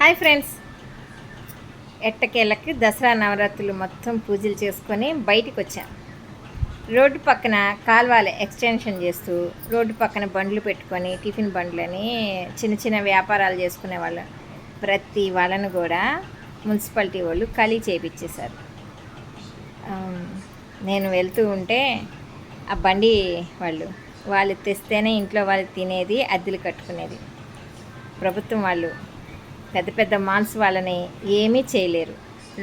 Hi friends, ఎట్టకేళ్ళకి Dasara నవరాత్రులు మొత్తం పూజలు చేసుకొని బయటికి వచ్చాం. రోడ్డు పక్కన కాల్వాలు ఎక్స్టెన్షన్ చేస్తూ రోడ్డు పక్కన బండ్లు పెట్టుకొని టిఫిన్ బండ్లని చిన్న చిన్న వ్యాపారాలు చేసుకునే వాళ్ళు ప్రతి వాళ్ళను కూడా మున్సిపాలిటీ వాళ్ళు ఖాళీ చేయించేశారు. నేను వెళ్తూ ఉంటే ఆ బండి వాళ్ళు తెస్తేనే ఇంట్లో వాళ్ళు తినేది, అద్దెలు కట్టుకునేది. ప్రభుత్వం వాళ్ళు పెద్ద పెద్ద మాల్స్ వాళ్ళని ఏమీ చేయలేరు.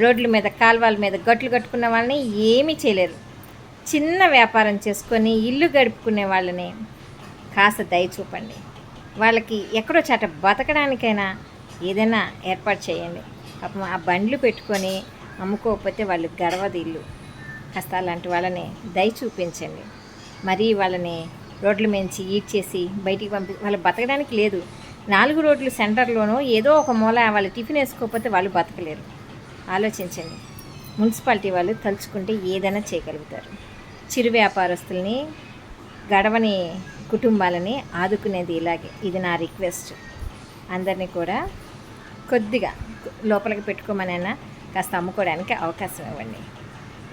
రోడ్ల మీద కాలువల మీద గట్లు కట్టుకున్న వాళ్ళని ఏమీ చేయలేరు. చిన్న వ్యాపారం చేసుకొని ఇల్లు గడుపుకునే వాళ్ళని కాస్త దయ చూపండి. వాళ్ళకి ఎక్కడో చాట బతకడానికైనా ఏదైనా ఏర్పాటు చేయండి. పాపం ఆ బండ్లు పెట్టుకొని అమ్ముకోకపోతే వాళ్ళు గడవదు ఇల్లు. కాస్త అలాంటి వాళ్ళని దయ చూపించండి. మరీ వాళ్ళని రోడ్ల మించి ఈడ్చేసి బయటికి వాళ్ళు బతకడానికి లేదు. 4 రోడ్లు సెంటర్లోనూ ఏదో ఒక మూల వాళ్ళు టిఫిన్ వేసుకోకపోతే వాళ్ళు బతకలేరు. ఆలోచించండి. మున్సిపాలిటీ వాళ్ళు తలుచుకుంటే ఏదైనా చేయగలుగుతారు. చిరు వ్యాపారస్తుల్ని, గడవని కుటుంబాలని ఆదుకునేది ఇలాగే. ఇది నా రిక్వెస్ట్. అందరినీ కూడా కొద్దిగా లోపలికి పెట్టుకోమనైనా కాస్త అమ్ముకోవడానికి అవకాశం ఇవ్వండి.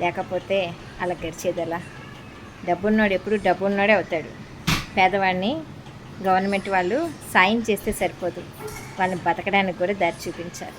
లేకపోతే అలా గడిచేది ఎలా? డబ్బున్నోడు ఎప్పుడు డబ్బున్నోడే అవుతాడు. పేదవాడిని గవర్నమెంట్ వాళ్ళు సాయం చేస్తే సరిపోదు, వాళ్ళని బతకడానికి కూడా దారి చూపించాలి.